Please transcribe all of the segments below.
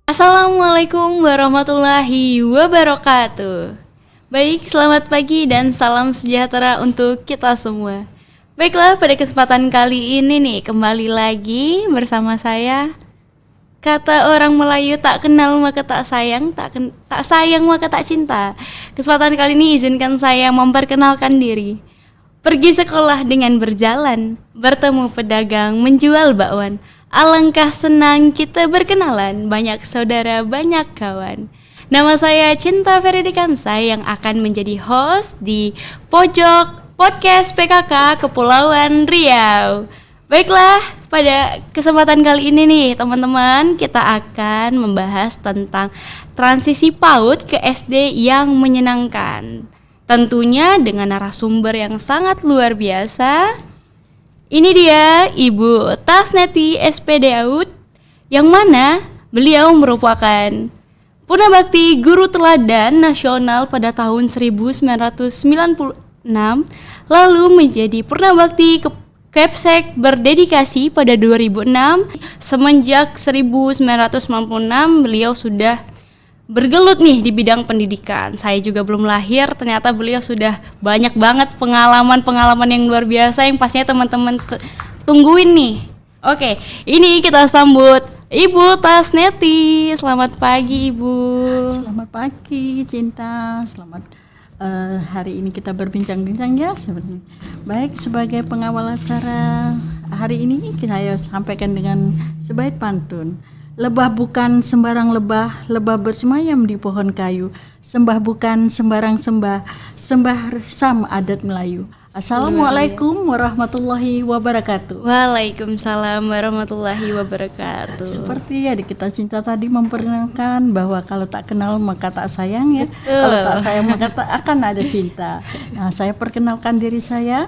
Assalamualaikum warahmatullahi wabarakatuh. Baik, selamat pagi dan salam sejahtera untuk kita semua. Baiklah, pada kesempatan kali ini nih kembali lagi bersama saya. Kata orang Melayu, tak kenal maka tak sayang, tak sayang maka tak cinta. Kesempatan kali ini izinkan saya memperkenalkan diri. Pergi sekolah dengan berjalan, bertemu pedagang menjual bakwan. Alangkah senang kita berkenalan, banyak saudara, banyak kawan. Nama saya Cinta Ferdikansa yang akan menjadi host di Pojok Podcast PKK Kepulauan Riau. Baiklah, pada kesempatan kali ini nih teman-teman, kita akan membahas tentang transisi PAUD ke SD yang menyenangkan. Tentunya dengan narasumber yang sangat luar biasa. Ini dia Ibu Tasneti SPD AUD, yang mana beliau merupakan Purnabakti Guru Teladan Nasional pada tahun 1996, lalu menjadi Purnabakti Kepsek berdedikasi pada 2006. Semenjak 1996 beliau sudah bergelut nih di bidang pendidikan. Saya juga belum lahir, ternyata beliau sudah banyak banget pengalaman-pengalaman yang luar biasa yang pastinya teman-teman tungguin nih. Oke, ini kita sambut Ibu Tasneti. Selamat pagi, Ibu. Selamat pagi, Cinta. Selamat hari ini kita berbincang-bincang ya. Baik, sebagai pengawal acara hari ini saya sampaikan dengan sebaik pantun. Lebah bukan sembarang lebah, lebah bersemayam di pohon kayu. Sembah bukan sembarang sembah, sembah sam adat Melayu. Assalamualaikum warahmatullahi wabarakatuh. Waalaikumsalam warahmatullahi wabarakatuh. Seperti adik kita Cinta tadi memperkenalkan bahwa kalau tak kenal maka tak sayang ya. Kalau tak sayang maka tak akan ada cinta. Nah, saya perkenalkan diri saya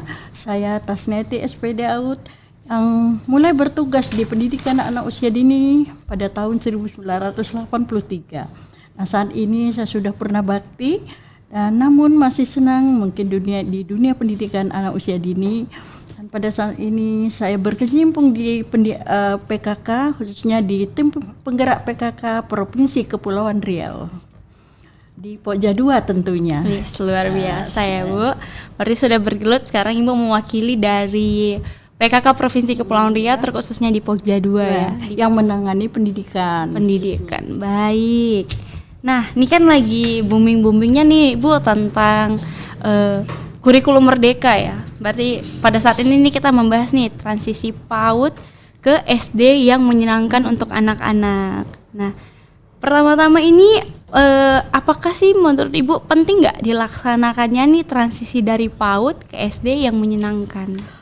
Tasneti SPD AUD yang mulai bertugas di pendidikan anak usia dini pada tahun 1983. Nah, saat ini saya sudah pernah bakti, namun masih senang mungkin di dunia pendidikan anak usia dini. Dan pada saat ini saya berkecimpung di PKK, khususnya di tim penggerak PKK Provinsi Kepulauan Riau. Di Pokja 2 tentunya. Wis, luar biasa ya, Bu. Berarti sudah bergelut, sekarang Ibu mewakili dari PKK Provinsi Kepulauan Riau, terkhususnya di Pokja 2 ya, yang menangani pendidikan. Baik. Nah, ini kan lagi booming-boomingnya nih, Bu, tentang kurikulum merdeka ya. Berarti pada saat ini nih kita membahas nih transisi PAUD ke SD yang menyenangkan untuk anak-anak. Nah, pertama-tama ini apakah sih menurut Ibu penting nggak dilaksanakannya nih transisi dari PAUD ke SD yang menyenangkan?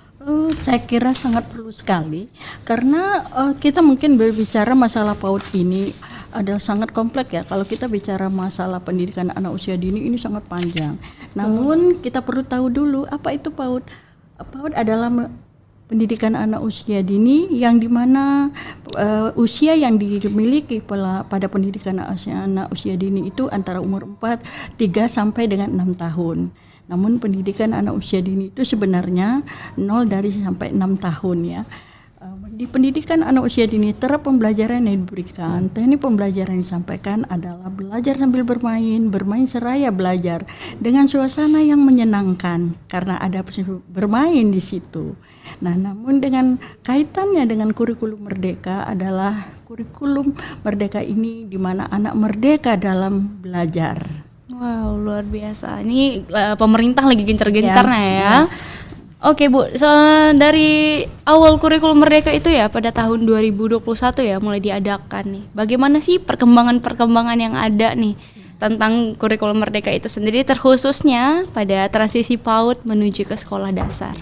Saya kira sangat perlu sekali karena kita mungkin berbicara masalah PAUD ini ada sangat kompleks ya. Kalau kita bicara masalah pendidikan anak usia dini ini sangat panjang. Namun kita perlu tahu dulu apa itu PAUD. PAUD adalah pendidikan anak usia dini yang dimana usia yang dimiliki pada pendidikan anak usia dini itu antara umur 3 sampai dengan 6 tahun. Namun pendidikan anak usia dini itu sebenarnya 0 sampai 6 tahun ya. Di pendidikan anak usia dini terap pembelajaran yang diberikan, teknik pembelajaran yang disampaikan adalah belajar sambil bermain seraya belajar dengan suasana yang menyenangkan karena ada bermain di situ. Nah, namun dengan kaitannya dengan kurikulum merdeka adalah kurikulum merdeka ini di mana anak merdeka dalam belajar. Wow, luar biasa. Ini pemerintah lagi gencar-gencarnya ya. Oke, Bu. Dari awal kurikulum merdeka itu ya pada tahun 2021 ya mulai diadakan nih. Bagaimana sih perkembangan yang ada nih tentang kurikulum merdeka itu sendiri, terkhususnya pada transisi PAUD menuju ke sekolah dasar?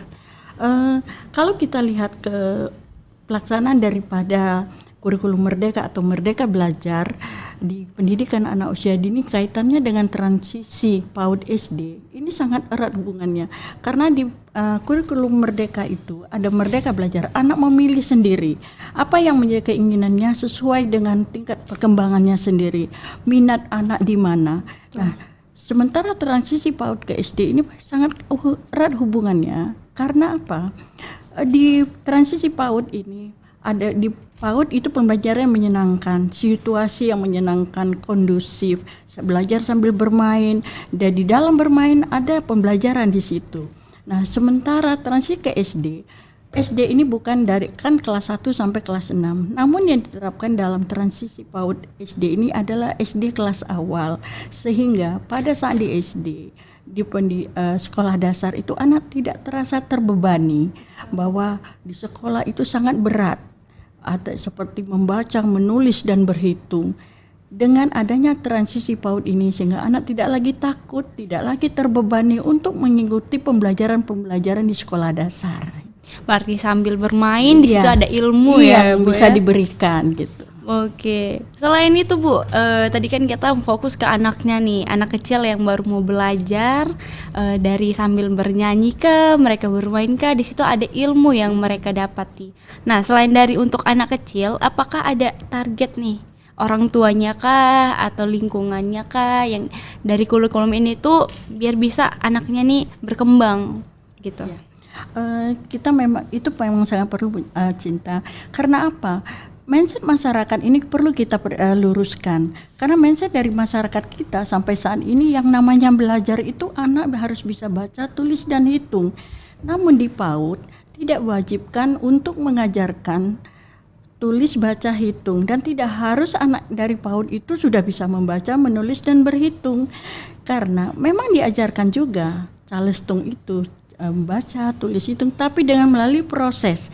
Kalau kita lihat ke pelaksanaan daripada kurikulum merdeka atau merdeka belajar di pendidikan anak usia dini kaitannya dengan transisi PAUD SD ini sangat erat hubungannya karena di kurikulum merdeka itu ada merdeka belajar, anak memilih sendiri apa yang menjadi keinginannya sesuai dengan tingkat perkembangannya sendiri, minat anak di mana. Nah, sementara transisi PAUD ke SD ini sangat erat hubungannya karena apa? Di transisi PAUD ini ada PAUD itu pembelajaran yang menyenangkan, situasi yang menyenangkan, kondusif, belajar sambil bermain, dan di dalam bermain ada pembelajaran di situ. Nah, sementara transisi ke SD ini bukan dari kan kelas 1 sampai kelas 6. Namun yang diterapkan dalam transisi PAUD SD ini adalah SD kelas awal. Sehingga pada saat di SD sekolah dasar itu anak tidak terasa terbebani bahwa di sekolah itu sangat berat. Ada seperti membaca, menulis dan berhitung. Dengan adanya transisi PAUD ini sehingga anak tidak lagi takut, tidak lagi terbebani untuk mengikuti pembelajaran di sekolah dasar. Berarti sambil bermain di situ ada ilmu ya, yang Bu, bisa ya? diberikan gitu. Oke, selain itu Bu, tadi kan kita fokus ke anaknya nih, anak kecil yang baru mau belajar, dari sambil bernyanyi ke mereka bermain ke, di situ ada ilmu yang mereka dapati. Nah, selain dari untuk anak kecil, apakah ada target nih orang tuanya kah atau lingkungannya kah yang dari kurikulum ini tuh biar bisa anaknya nih berkembang gitu? Ya. Kita memang sangat perlu Cinta. Karena apa? Mindset masyarakat ini perlu kita luruskan. Karena mindset dari masyarakat kita sampai saat ini yang namanya belajar itu anak harus bisa baca, tulis dan hitung. Namun di PAUD tidak wajibkan untuk mengajarkan tulis, baca, hitung, dan tidak harus anak dari PAUD itu sudah bisa membaca, menulis dan berhitung. Karena memang diajarkan juga calestung itu membaca, tulis, hitung, tapi dengan melalui proses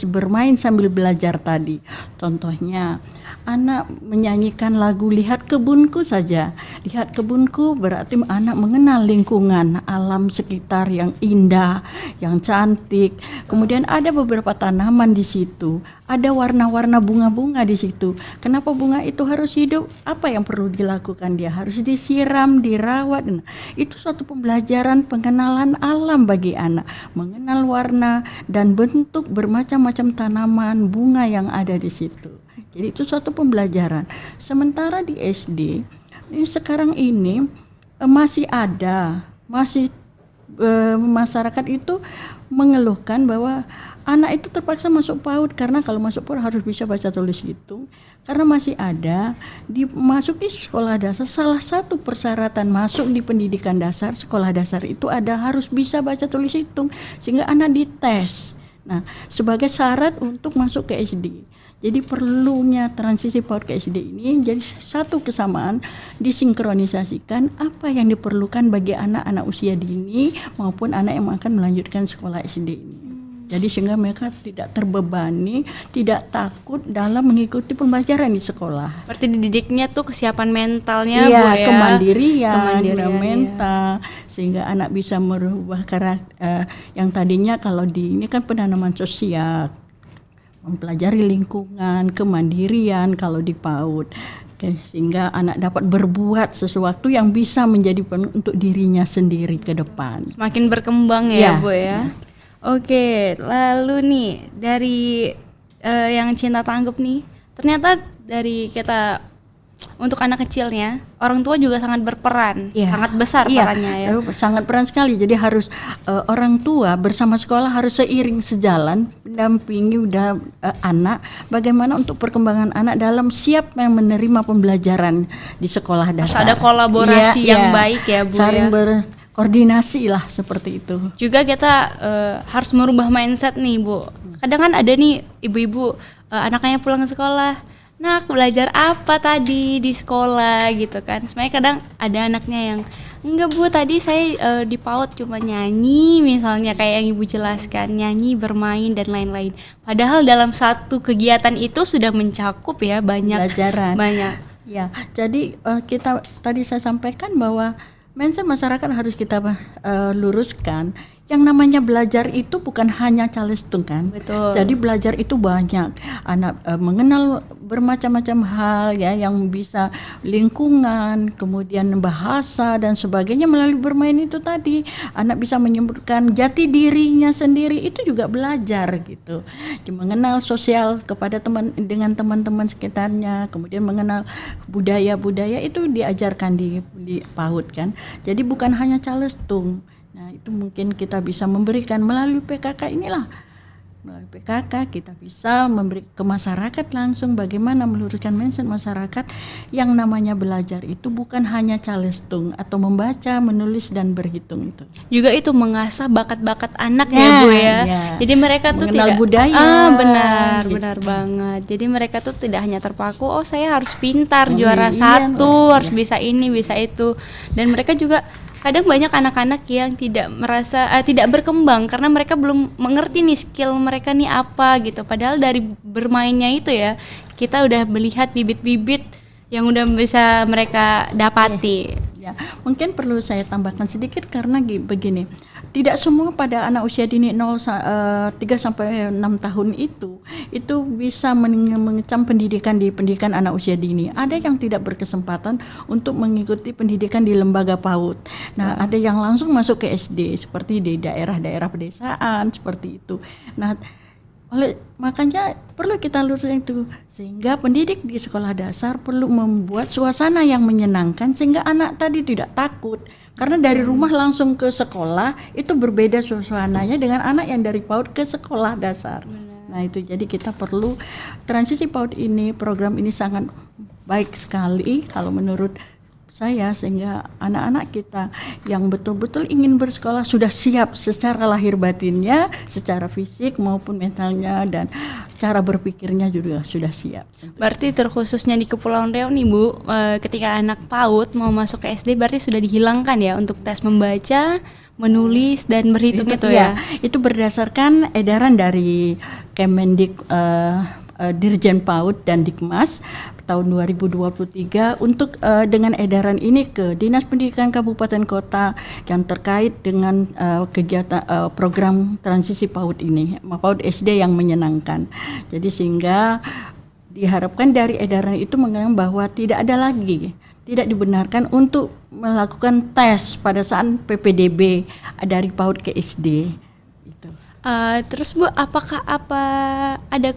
bermain sambil belajar tadi. Contohnya, anak menyanyikan lagu Lihat Kebunku saja. Lihat kebunku berarti anak mengenal lingkungan alam sekitar yang indah, yang cantik. Kemudian ada beberapa tanaman di situ. Ada warna-warna bunga-bunga di situ. Kenapa bunga itu harus hidup? Apa yang perlu dilakukan? Dia harus disiram, dirawat. Nah, itu suatu pembelajaran pengenalan alam bagi anak. Mengenal warna dan bentuk bermacam-macam tanaman, bunga yang ada di situ. Jadi itu suatu pembelajaran. Sementara di SD, sekarang ini masih masyarakat itu mengeluhkan bahwa anak itu terpaksa masuk PAUD karena kalau masuk PAUD harus bisa baca tulis hitung. Karena masih ada masuk di sekolah dasar, salah satu persyaratan masuk di pendidikan dasar sekolah dasar itu harus bisa baca tulis hitung sehingga anak dites. Nah, sebagai syarat untuk masuk ke SD. Jadi perlunya transisi PAUD ke SD ini jadi satu kesamaan disinkronisasikan apa yang diperlukan bagi anak-anak usia dini maupun anak yang akan melanjutkan sekolah SD ini. Jadi sehingga mereka tidak terbebani, tidak takut dalam mengikuti pembelajaran di sekolah. Berarti dididiknya tuh kesiapan mentalnya, Bu, ya. Kemandirian mental, sehingga anak bisa merubah karakter yang tadinya kalau ini kan penanaman sosial, mempelajari lingkungan, kemandirian kalau di PAUD. Sehingga anak dapat berbuat sesuatu yang bisa menjadi untuk dirinya sendiri ke depan. Semakin berkembang ya, Bu ya. Oke, lalu nih dari yang Cinta tanggap nih, ternyata dari kita untuk anak kecilnya, orang tua juga sangat berperan, sangat besar perannya ya. Sangat peran sekali. Jadi harus orang tua bersama sekolah harus seiring sejalan mendampingi anak bagaimana untuk perkembangan anak dalam siap yang menerima pembelajaran di sekolah dasar. Harus ada kolaborasi yang baik ya, Bu. Saling berkoordinasi lah seperti itu. Juga kita harus merubah mindset nih, Bu. Kadang kan ada nih ibu-ibu anaknya pulang ke sekolah, "Nak, belajar apa tadi di sekolah?" gitu kan. Sebenarnya kadang ada anaknya yang, "Enggak, Bu, tadi saya di PAUD cuma nyanyi," misalnya kayak yang Ibu jelaskan, nyanyi, bermain dan lain-lain. Padahal dalam satu kegiatan itu sudah mencakup ya banyak pelajaran. Banyak. Ya, jadi kita tadi saya sampaikan bahwa mindset masyarakat harus kita luruskan. Yang namanya belajar itu bukan hanya calestung kan. Betul. Jadi belajar itu banyak. Anak mengenal bermacam-macam hal ya yang bisa lingkungan, kemudian bahasa dan sebagainya melalui bermain itu tadi. Anak bisa menyebutkan jati dirinya sendiri itu juga belajar gitu. Mengenal sosial kepada dengan teman-teman sekitarnya, kemudian mengenal budaya-budaya itu diajarkan di PAUD kan. Jadi bukan hanya calestung. Nah, itu mungkin kita bisa memberikan melalui PKK inilah melalui PKK kita bisa memberi ke masyarakat langsung bagaimana meluruskan mindset masyarakat yang namanya belajar itu bukan hanya calestung atau membaca, menulis dan berhitung itu. Juga itu mengasah bakat-bakat anak ya Bu ya. Jadi mereka tuh mengenal tidak budaya. Benar, gitu. benar banget. Jadi mereka tuh tidak hanya terpaku, oh saya harus pintar, juara satu, harus bisa ini, bisa itu. Dan mereka juga kadang banyak anak-anak yang tidak merasa tidak berkembang karena mereka belum mengerti nih skill mereka nih apa gitu. Padahal dari bermainnya itu ya kita udah melihat bibit-bibit yang udah bisa mereka dapati. Ya, mungkin perlu saya tambahkan sedikit karena begini. Tidak semua pada anak usia dini 3 sampai 6 tahun itu bisa mengecam pendidikan di pendidikan anak usia dini. Ada yang tidak berkesempatan untuk mengikuti pendidikan di lembaga PAUD. Nah, ada yang langsung masuk ke SD seperti di daerah-daerah pedesaan seperti itu. Nah, makanya perlu kita luruskan itu sehingga pendidik di sekolah dasar perlu membuat suasana yang menyenangkan sehingga anak tadi tidak takut karena dari rumah langsung ke sekolah itu berbeda suasananya dengan anak yang dari PAUD ke sekolah dasar. Nah itu jadi kita perlu transisi PAUD ini, program ini sangat baik sekali kalau menurut saya sehingga anak-anak kita yang betul-betul ingin bersekolah sudah siap secara lahir batinnya, secara fisik maupun mentalnya dan cara berpikirnya juga sudah siap. Berarti terkhususnya di Kepulauan Riau nih Bu, ketika anak PAUD mau masuk ke SD berarti sudah dihilangkan ya untuk tes membaca, menulis dan berhitung itu ya. Itu berdasarkan edaran dari Kemendik Dirjen PAUD dan Dikmas tahun 2023 untuk dengan edaran ini ke Dinas Pendidikan Kabupaten Kota yang terkait dengan kegiatan program transisi PAUD ini, PAUD SD yang menyenangkan. Jadi sehingga diharapkan dari edaran itu mengatakan bahwa tidak dibenarkan untuk melakukan tes pada saat PPDB dari PAUD ke SD. Terus Bu, apakah ada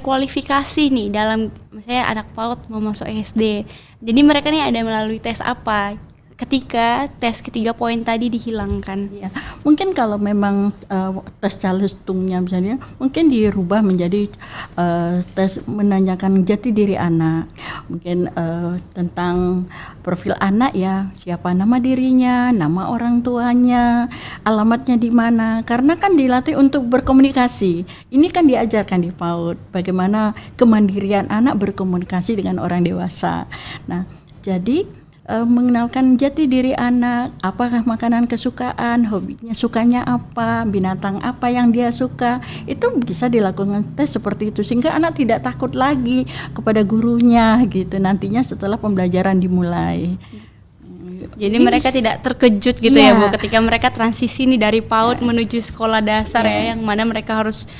kualifikasi nih dalam misalnya anak PAUD mau masuk SD? Jadi mereka nih ada melalui tes apa ketika tes ketiga poin tadi dihilangkan? Ya, mungkin kalau memang tes calestungnya misalnya mungkin dirubah menjadi tes menanyakan jati diri anak, mungkin tentang profil anak ya, siapa nama dirinya, nama orang tuanya, alamatnya di mana, karena kan dilatih untuk berkomunikasi. Ini kan diajarkan di PAUD bagaimana kemandirian anak berkomunikasi dengan orang dewasa. Nah, jadi mengenalkan jati diri anak, apakah makanan kesukaan, hobinya, sukanya apa, binatang apa yang dia suka, itu bisa dilakukan tes seperti itu sehingga anak tidak takut lagi kepada gurunya gitu nantinya setelah pembelajaran dimulai. Jadi mereka tidak terkejut gitu ya Bu ketika mereka transisi nih dari PAUD menuju sekolah dasar ya yang mana mereka harus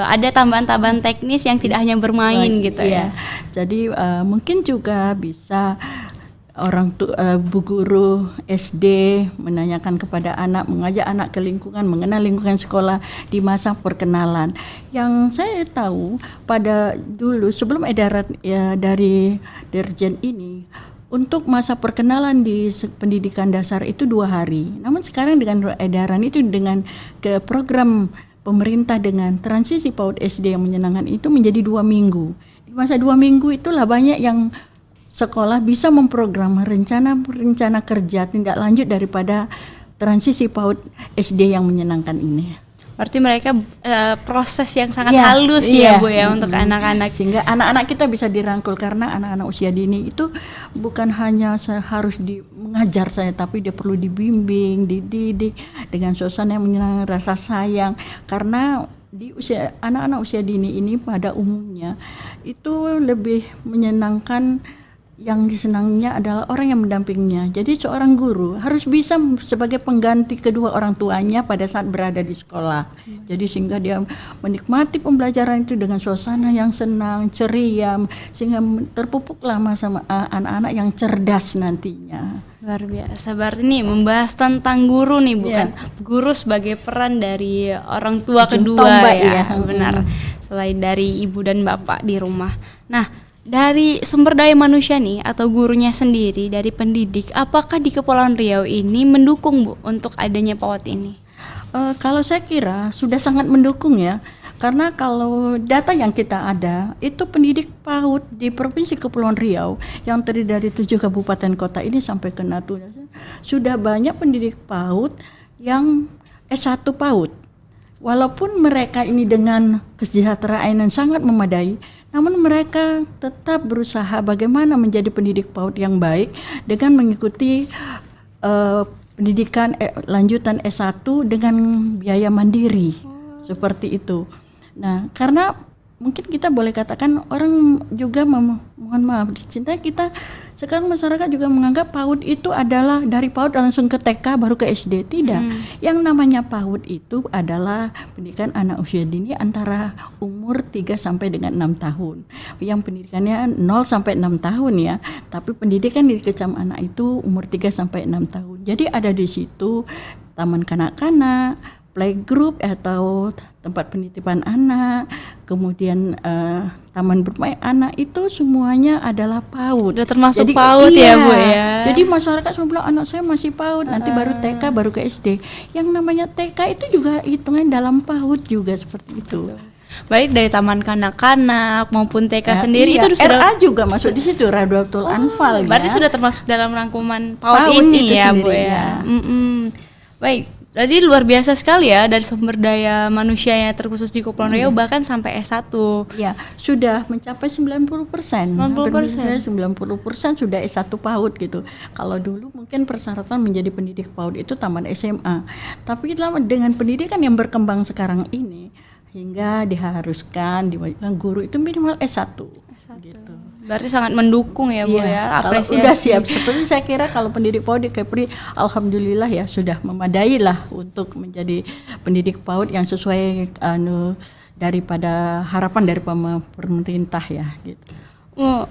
ada tambahan-tambahan teknis yang tidak hanya bermain gitu ya. Jadi mungkin juga bisa bu guru SD menanyakan kepada anak, mengajak anak ke lingkungan, mengenal lingkungan sekolah di masa perkenalan. Yang saya tahu pada dulu sebelum edaran dari Dirjen ini, untuk masa perkenalan di pendidikan dasar itu 2 hari. Namun sekarang dengan edaran itu dengan ke program pemerintah dengan transisi PAUD SD yang menyenangkan itu menjadi 2 minggu. Di masa 2 minggu itulah banyak yang sekolah bisa memprogram rencana kerja tindak lanjut daripada transisi PAUD SD yang menyenangkan ini. Berarti mereka proses yang sangat halus ya Bu ya untuk anak-anak. Sehingga anak-anak kita bisa dirangkul karena anak-anak usia dini itu bukan hanya harus mengajar saya, tapi dia perlu dibimbing, dididik dengan suasana yang menyenangkan, rasa sayang. Karena di usia anak-anak usia dini ini pada umumnya itu lebih menyenangkan, yang disenanginya adalah orang yang mendampinginya. Jadi seorang guru harus bisa sebagai pengganti kedua orang tuanya pada saat berada di sekolah. Jadi sehingga dia menikmati pembelajaran itu dengan suasana yang senang, ceria, sehingga terpupuklah sama anak-anak yang cerdas nantinya. Luar biasa. Berarti nih membahas tentang guru nih, bukan guru sebagai peran dari orang tua kedua ya. Benar. Selain dari ibu dan bapak di rumah. Nah, dari sumber daya manusia nih atau gurunya sendiri dari pendidik, apakah di Kepulauan Riau ini mendukung Bu untuk adanya PAUD ini? Kalau saya kira sudah sangat mendukung ya, karena kalau data yang kita ada itu pendidik PAUD di Provinsi Kepulauan Riau yang terdiri dari 7 kabupaten kota ini sampai ke Natuna sudah banyak pendidik PAUD yang S1 PAUD. Walaupun mereka ini dengan kesejahteraan yang sangat memadai, namun mereka tetap berusaha bagaimana menjadi pendidik PAUD yang baik dengan mengikuti pendidikan lanjutan S1 dengan biaya mandiri. Seperti itu. Nah, karena mungkin kita boleh katakan orang juga mohon maaf di Cinta kita sekarang masyarakat juga menganggap PAUD itu adalah dari PAUD langsung ke TK baru ke SD. Tidak. Yang namanya PAUD itu adalah pendidikan anak usia dini antara umur 3 sampai dengan 6 tahun. Yang pendidikannya 0 sampai 6 tahun ya. Tapi pendidikan di kecam anak itu umur 3 sampai 6 tahun. Jadi ada di situ taman kanak-kanak, playgroup atau tempat penitipan anak, kemudian taman bermain anak, itu semuanya adalah PAUD. Udah termasuk Jadi, PAUD iya, ya Bu ya. Jadi masyarakat semua bilang anak saya masih PAUD, nanti baru TK, baru ke SD. Yang namanya TK itu juga hitungan dalam PAUD juga seperti itu. Baik dari taman kanak-kanak maupun TK Ya, sendiri iya. itu sudah RA juga masuk di situ, Radratul Anfal. berarti ya. sudah termasuk dalam rangkuman PAUD PAUD ini itu ya Bu sendiri, ya. ya. Baik, jadi luar biasa sekali ya dari sumber daya manusianya terkhusus di Kepulauan Riau bahkan sampai S1. Ya, sudah mencapai 90%. 90% sudah S1 PAUD gitu. Kalau dulu mungkin persyaratan menjadi pendidik PAUD itu taman SMA. Tapi dengan pendidikan yang berkembang sekarang ini hingga diharuskan diwajibkan guru itu minimal S1. Gitu. Berarti sangat mendukung ya Bu ya, Kalau apresiasi. udah siap, seperti saya kira kalau pendidik PAUD di Kepri, alhamdulillah ya sudah memadai lah untuk menjadi pendidik PAUD yang sesuai daripada harapan dari pemerintah ya gitu.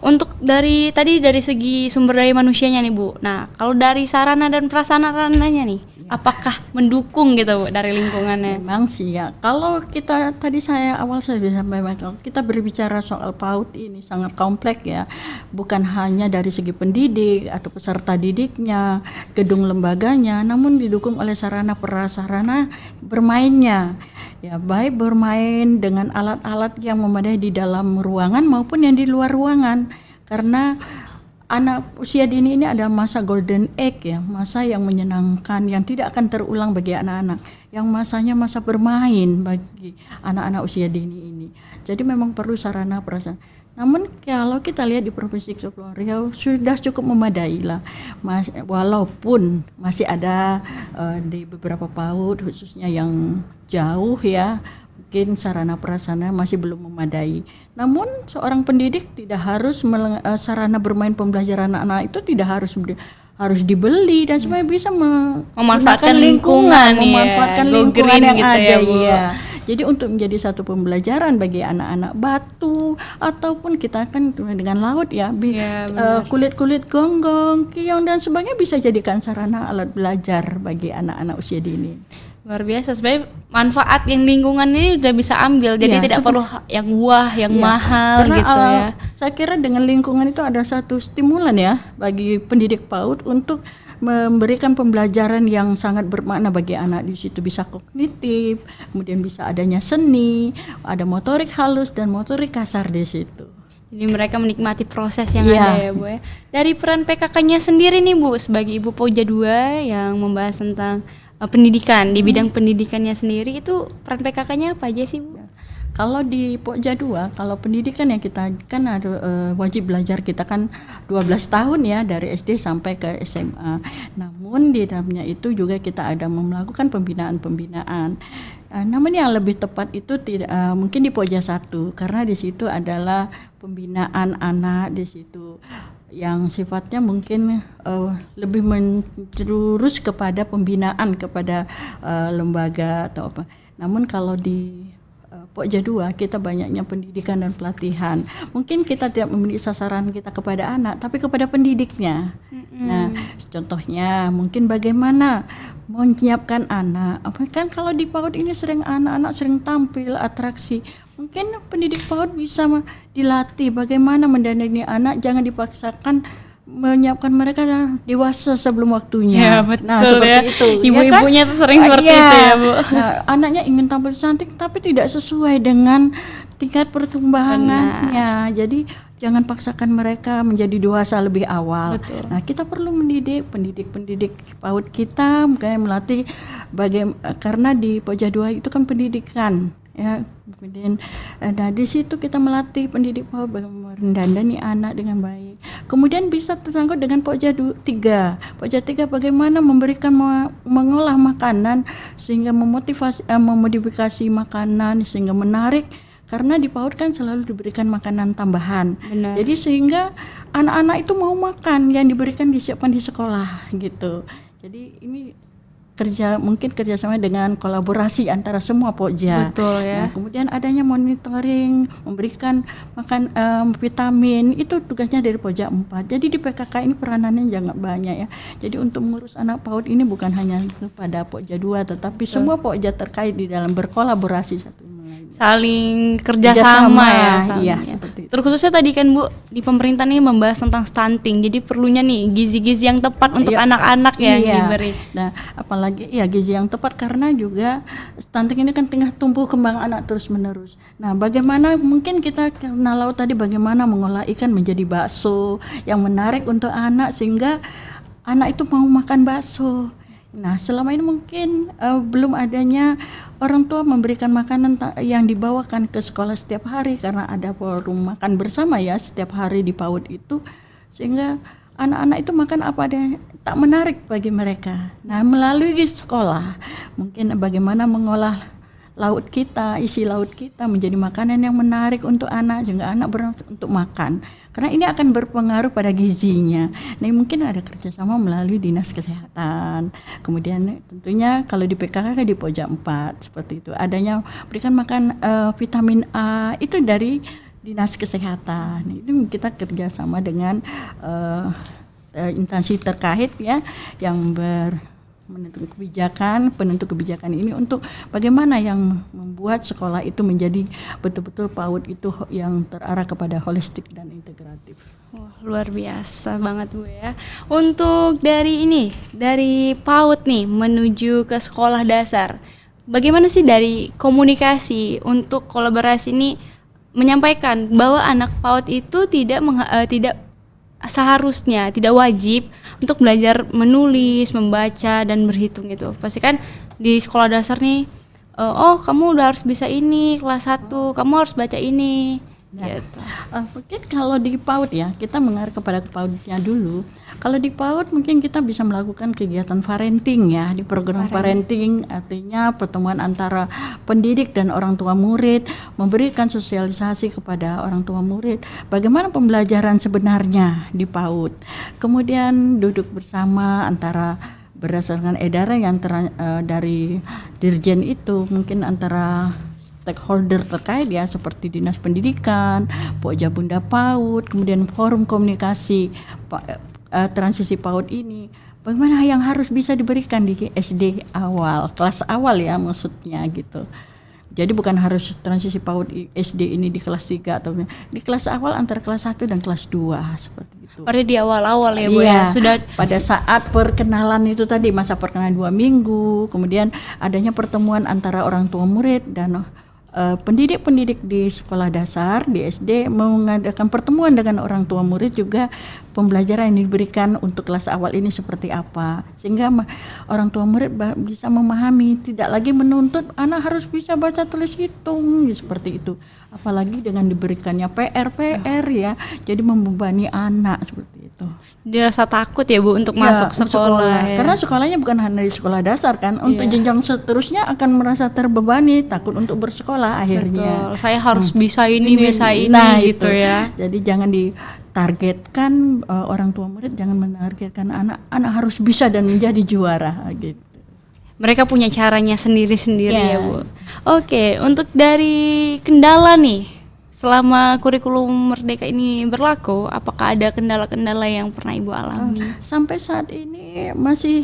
Untuk dari segi sumber daya manusianya nih Bu. Nah, kalau dari sarana dan prasarananya nih, apakah mendukung gitu Bu dari lingkungannya? Memang sih ya. Kalau kita tadi saya sudah sampaikan, kalau kita berbicara soal PAUD ini sangat kompleks ya. Bukan hanya dari segi pendidik atau peserta didiknya, gedung lembaganya, namun didukung oleh sarana prasarana bermainnya. Ya, baik bermain dengan alat-alat yang memadai di dalam ruangan maupun yang di luar ruangan. Karena anak usia dini ini adalah masa golden age ya, masa yang menyenangkan, yang tidak akan terulang bagi anak-anak, yang masanya masa bermain bagi anak-anak usia dini ini. Jadi memang perlu sarana prasarana. Namun kalau kita lihat di Provinsi Kepulauan Riau sudah cukup memadai lah, walaupun masih ada di beberapa PAUD khususnya yang jauh ya, mungkin sarana prasarana masih belum memadai. Namun seorang pendidik tidak harus sarana bermain pembelajaran anak-anak itu tidak harus dibeli dan semuanya bisa Memanfaatkan lingkungan, memanfaatkan ya, lingkungan yang gitu ada ya, Bu. ya. Jadi untuk menjadi satu pembelajaran bagi anak-anak batu ataupun kita kan dengan laut ya, kulit-kulit gonggong, kiong dan sebagainya bisa jadikan sarana alat belajar bagi anak-anak usia dini. Luar biasa, sebenarnya manfaat yang lingkungan ini udah bisa ambil, jadi Ya, tidak perlu yang yang mahal karena gitu ya. Saya kira dengan lingkungan itu ada satu stimulan ya bagi pendidik PAUD untuk memberikan pembelajaran yang sangat bermakna bagi anak. Di situ bisa kognitif, kemudian bisa adanya seni, ada motorik halus dan motorik kasar di situ. Jadi mereka menikmati proses yang Iya. ada ya Bu ya. Dari peran PKK-nya sendiri nih Bu, sebagai Ibu Poja 2 yang membahas tentang pendidikan, di bidang pendidikannya sendiri itu peran PKK-nya apa aja sih Bu? Kalau di Pokja 2, kalau pendidikan yang kita kan ada wajib belajar kita kan 12 tahun ya dari SD sampai ke SMA. Namun di dalamnya itu juga kita ada melakukan pembinaan-pembinaan. Namun yang lebih tepat itu tidak mungkin di Pokja 1 karena di situ adalah pembinaan anak di situ yang sifatnya mungkin lebih menjurus kepada pembinaan kepada lembaga atau apa. Namun kalau di Pokja 2 kita banyaknya pendidikan dan pelatihan. Mungkin kita tidak memiliki sasaran kita kepada anak, tapi kepada pendidiknya. Nah, contohnya mungkin bagaimana menyiapkan anak. Apa kan kalau di PAUD ini sering anak-anak sering tampil atraksi. Mungkin pendidik PAUD bisa dilatih bagaimana mendandani anak, jangan dipaksakan menyiapkan mereka dewasa sebelum waktunya. Ya, betul Nah, seperti ya. itu. Ibu-ibunya tuh sering seperti Iya. itu ya, Bu. Nah, anaknya ingin tampil cantik tapi tidak sesuai dengan tingkat perkembangannya. Jadi jangan paksakan mereka menjadi dewasa lebih awal. Betul. Nah, kita perlu mendidik pendidik PAUD kita, makanya melatih karena di Pojok 2 itu kan pendidikan ya. Kemudian nah di situ kita melatih pendidik PAUD bagaimana mendandani anak dengan baik. Kemudian bisa tersangkut dengan Pojok 3. Pojok 3 bagaimana memberikan mengolah makanan sehingga memodifikasi makanan sehingga menarik. Karena di PAUD kan selalu diberikan makanan tambahan. Benar. Jadi sehingga anak-anak itu mau makan yang diberikan disiapkan di sekolah gitu. Jadi ini mungkin kerjasama dengan kolaborasi antara semua pokja. Betul ya. Nah, kemudian adanya monitoring, memberikan makan vitamin, itu tugasnya dari Pokja 4. Jadi di PKK ini peranannya jangan banyak ya. Jadi untuk mengurus anak PAUD ini bukan hanya kepada Pokja 2, tetapi semua pokja terkait di dalam berkolaborasi satu sama lain. Saling kerjasama ya. Iya, seperti itu. Terkhususnya tadi kan Bu, di pemerintah nih membahas tentang stunting. Jadi perlunya nih gizi-gizi yang tepat untuk anak-anak ya yang diberi. Nah, apalagi ya gizi yang tepat karena juga stunting ini kan tengah tumbuh kembang anak terus menerus. Nah, bagaimana mungkin kita kenal tadi bagaimana mengolah ikan menjadi bakso yang menarik untuk anak sehingga anak itu mau makan bakso. Nah, selama ini mungkin belum adanya orang tua memberikan makanan yang dibawakan ke sekolah setiap hari karena ada forum makan bersama ya setiap hari di PAUD itu, sehingga anak-anak itu makan apa ada tak menarik bagi mereka. Nah, melalui sekolah mungkin bagaimana mengolah isi laut kita menjadi makanan yang menarik untuk anak, sehingga anak untuk makan. Karena ini akan berpengaruh pada gizinya. Nah, mungkin ada kerjasama melalui Dinas Kesehatan. Kemudian tentunya kalau di PKK di Pojok 4 seperti itu. Adanya berikan makan vitamin A itu dari Dinas Kesehatan. Itu kita kerjasama dengan instansi terkait ya yang penentu kebijakan ini untuk bagaimana yang membuat sekolah itu menjadi betul-betul PAUD itu yang terarah kepada holistik dan integratif. Wah, luar biasa banget Bu ya. Untuk dari PAUD nih menuju ke sekolah dasar, bagaimana sih dari komunikasi untuk kolaborasi ini menyampaikan bahwa anak PAUD itu tidak seharusnya, tidak wajib untuk belajar menulis, membaca, dan berhitung itu. Pasti kan di sekolah dasar nih, kamu udah harus bisa ini, kelas 1, kamu harus baca ini. Gitu. Mungkin kalau di PAUD ya, kita mengarah kepada PAUD-nya dulu. Kalau di PAUD mungkin kita bisa melakukan kegiatan parenting ya, di program parenting artinya pertemuan antara pendidik dan orang tua murid, memberikan sosialisasi kepada orang tua murid bagaimana pembelajaran sebenarnya di PAUD. Kemudian duduk bersama antara berdasarkan edaran yang dari dirjen itu, mungkin antara stakeholder terkait ya seperti Dinas Pendidikan, Pokja Bunda PAUD, kemudian forum komunikasi transisi PAUD ini, bagaimana yang harus bisa diberikan di SD awal, kelas awal ya maksudnya gitu. Jadi bukan harus transisi PAUD SD ini di kelas 3 atau di kelas awal antara kelas 1 dan kelas 2 seperti itu. Berarti di awal-awal ya Bu ya, sudah pada saat perkenalan itu tadi, masa perkenalan 2 minggu, kemudian adanya pertemuan antara orang tua murid dan pendidik-pendidik di sekolah dasar di SD mengadakan pertemuan dengan orang tua murid juga pembelajaran yang diberikan untuk kelas awal ini seperti apa, sehingga orang tua murid bisa memahami, tidak lagi menuntut anak harus bisa baca tulis hitung seperti itu, apalagi dengan diberikannya PR ya, jadi membebani anak seperti itu. Dirasa takut ya Bu untuk masuk sekolah ya. Karena sekolahnya bukan hanya di sekolah dasar kan, untuk jenjang seterusnya akan merasa terbebani, takut untuk bersekolah akhirnya. Betul. Saya harus bisa ini bisa ini nah, gitu itu ya. Jadi jangan ditargetkan orang tua murid, jangan menargetkan anak harus bisa dan menjadi juara gitu. Mereka punya caranya sendiri-sendiri ya Bu. Oke, untuk dari kendala nih selama kurikulum Merdeka ini berlaku, apakah ada kendala-kendala yang pernah Ibu alami? Sampai saat ini masih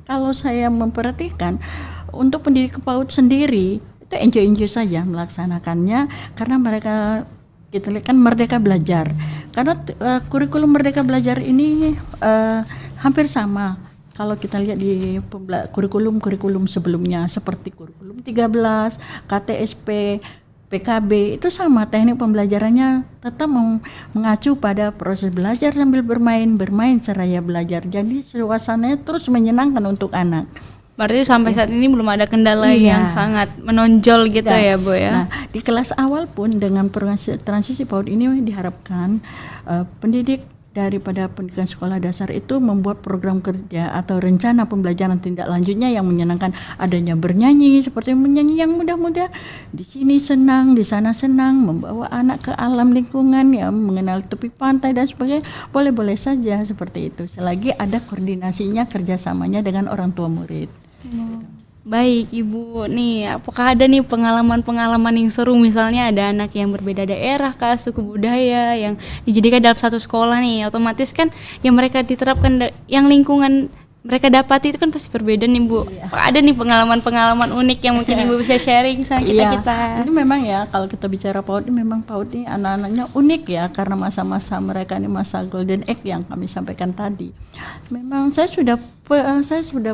kalau saya memperhatikan untuk pendidik PAUD sendiri itu enjoy saja melaksanakannya, karena mereka kita lihat kan Merdeka Belajar. Karena kurikulum Merdeka Belajar ini hampir sama. Kalau kita lihat di kurikulum sebelumnya seperti kurikulum 13, KTSP, PKB itu sama, teknik pembelajarannya tetap mengacu pada proses belajar sambil bermain seraya belajar. Jadi suasananya terus menyenangkan untuk anak. Berarti sampai saat ini belum ada kendala yang sangat menonjol gitu ya Bu ya. Nah, di kelas awal pun dengan program transisi PAUD ini diharapkan pendidik daripada pendidikan sekolah dasar itu membuat program kerja atau rencana pembelajaran tindak lanjutnya yang menyenangkan, adanya bernyanyi seperti menyanyi yang mudah-mudah, di sini senang, di sana senang, membawa anak ke alam lingkungan yang mengenal tepi pantai dan sebagainya, boleh-boleh saja seperti itu selagi ada koordinasinya, kerjasamanya dengan orang tua murid. Baik Ibu, nih apakah ada nih pengalaman-pengalaman yang seru, misalnya ada anak yang berbeda daerah, suku budaya yang dijadikan dalam satu sekolah nih, otomatis kan yang mereka diterapkan, yang lingkungan mereka dapati itu kan pasti berbeda nih Bu. Ada nih pengalaman-pengalaman unik yang mungkin Ibu bisa sharing sama kita-kita. Ini memang ya, kalau kita bicara PAUD ini memang PAUD ini anak-anaknya unik ya, karena masa-masa mereka ini masa golden age yang kami sampaikan tadi. Memang saya sudah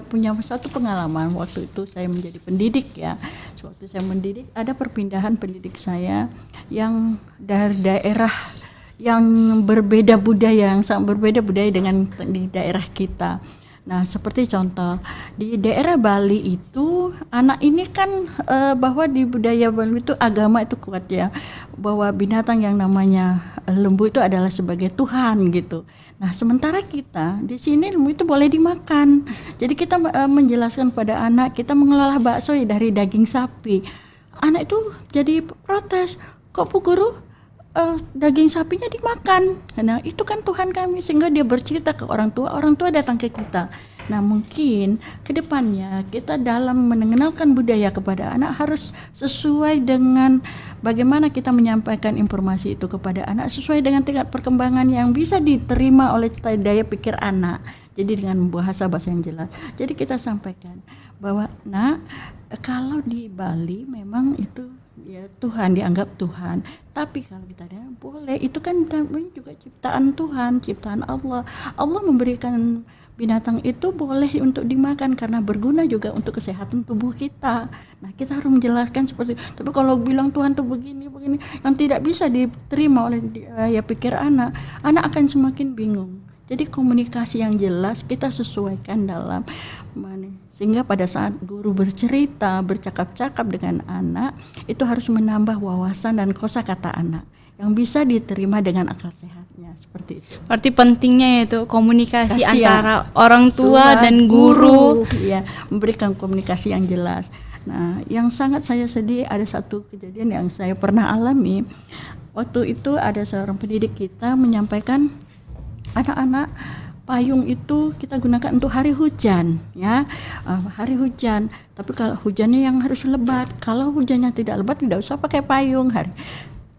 punya satu pengalaman waktu itu saya menjadi pendidik ya. Waktu saya mendidik ada perpindahan pendidik saya yang dari daerah yang berbeda budaya, yang sangat berbeda budaya dengan di daerah kita. Nah, seperti contoh di daerah Bali itu anak ini kan bahwa di budaya Bali itu agama itu kuat ya, bahwa binatang yang namanya lembu itu adalah sebagai Tuhan gitu. Nah, sementara kita di sini lembu itu boleh dimakan. Jadi kita menjelaskan pada anak, kita mengolah bakso dari daging sapi. Anak itu jadi protes, kok Bu Guru daging sapinya dimakan. Nah, itu kan Tuhan kami, sehingga dia bercerita ke orang tua datang ke kita. Nah, mungkin ke depannya kita dalam mengenalkan budaya kepada anak harus sesuai dengan bagaimana kita menyampaikan informasi itu kepada anak sesuai dengan tingkat perkembangan yang bisa diterima oleh daya pikir anak. Jadi dengan bahasa yang jelas. Jadi kita sampaikan bahwa kalau di Bali memang itu ya Tuhan, dianggap Tuhan, tapi kalau kita boleh, itu kan juga ciptaan Tuhan, ciptaan Allah. Allah memberikan binatang itu boleh untuk dimakan karena berguna juga untuk kesehatan tubuh kita. Nah, kita harus menjelaskan seperti itu. Tapi kalau bilang Tuhan tuh begini yang tidak bisa diterima oleh pikir anak akan semakin bingung. Jadi komunikasi yang jelas kita sesuaikan dalam sehingga pada saat guru bercerita, bercakap-cakap dengan anak, itu harus menambah wawasan dan kosakata anak yang bisa diterima dengan akal sehatnya, seperti itu. Berarti pentingnya yaitu komunikasi antara orang tua dan guru. Ya, memberikan komunikasi yang jelas. Nah, yang sangat saya sedih ada satu kejadian yang saya pernah alami. Waktu itu ada seorang pendidik kita menyampaikan anak-anak payung itu kita gunakan untuk hari hujan ya, hari hujan. Tapi kalau hujannya yang harus lebat, kalau hujannya tidak lebat tidak usah pakai payung.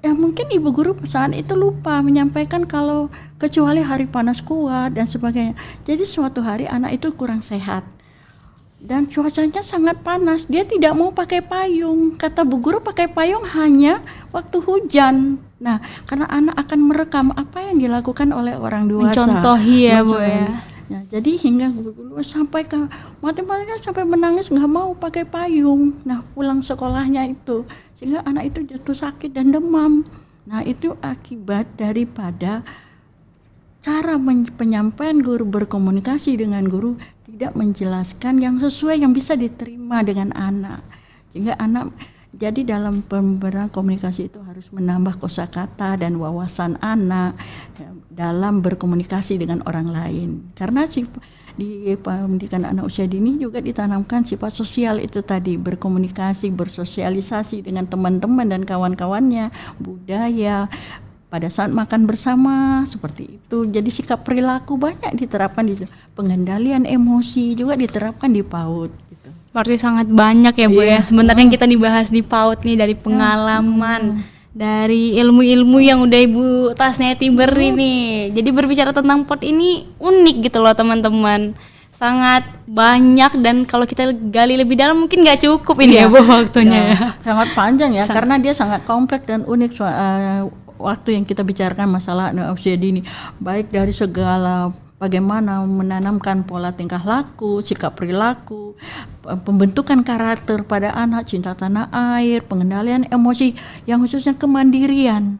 Mungkin ibu guru saat itu lupa menyampaikan kalau kecuali hari panas kuat dan sebagainya. Jadi suatu hari anak itu kurang sehat dan cuacanya sangat panas, dia tidak mau pakai payung. Kata bu guru pakai payung hanya waktu hujan. Nah, karena anak akan merekam apa yang dilakukan oleh orang dewasa. Mencontohi ya Bu ya. Ya, jadi hingga guru sampai ke matematika sampai menangis nggak mau pakai payung. Nah, pulang sekolahnya itu sehingga anak itu jatuh sakit dan demam. Nah, itu akibat daripada cara penyampaian guru berkomunikasi dengan guru tidak menjelaskan yang sesuai yang bisa diterima dengan anak. Sehingga anak jadi dalam pemberian komunikasi itu harus menambah kosakata dan wawasan anak dalam berkomunikasi dengan orang lain. Karena di pendidikan anak usia dini juga ditanamkan sifat sosial itu tadi, berkomunikasi, bersosialisasi dengan teman-teman dan kawan-kawannya, budaya, pada saat makan bersama seperti itu. Jadi sikap perilaku banyak diterapkan di situ. Pengendalian emosi juga diterapkan di PAUD gitu. Berarti sangat banyak ya Bu ya. Sebenarnya yang kita dibahas di PAUD nih dari pengalaman, dari ilmu-ilmu yang udah Ibu Tasneti beri nih. Jadi berbicara tentang PAUD ini unik gitu loh teman-teman. Sangat banyak dan kalau kita gali lebih dalam mungkin nggak cukup ini ya Bu waktunya ya. Sangat panjang ya, karena dia sangat kompleks dan unik. waktu yang kita bicarakan masalah anak usia dini, baik dari segala bagaimana menanamkan pola tingkah laku, sikap perilaku, pembentukan karakter pada anak, cinta tanah air, pengendalian emosi, yang khususnya kemandirian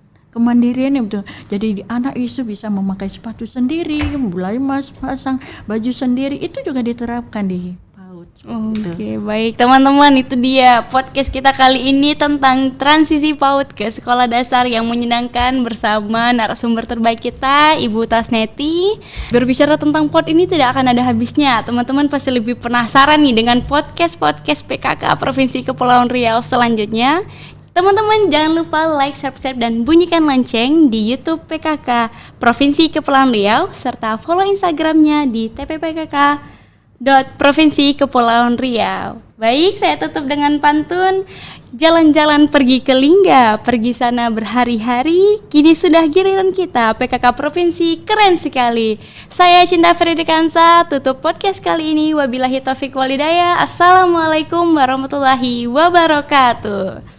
yang betul. Jadi anak itu bisa memakai sepatu sendiri, mulai pasang baju sendiri, itu juga diterapkan di PAUD. Oke, baik teman-teman, itu dia podcast kita kali ini tentang transisi PAUD ke sekolah dasar yang menyenangkan bersama narasumber terbaik kita, Ibu Tasneti. Berbicara tentang PAUD ini tidak akan ada habisnya. Teman-teman pasti lebih penasaran nih dengan podcast PKK Provinsi Kepulauan Riau selanjutnya. Teman-teman jangan lupa like, subscribe, dan bunyikan lonceng di YouTube PKK Provinsi Kepulauan Riau serta follow Instagramnya di tppkk.provinsi Kepulauan Riau. Baik, saya tutup dengan pantun. Jalan-jalan pergi ke Lingga, pergi sana berhari-hari. Kini sudah giliran kita, PKK Provinsi keren sekali. Saya Cinta Fridikansa, tutup podcast kali ini. Wabillahi taufiq walhidayah. Assalamualaikum warahmatullahi wabarakatuh.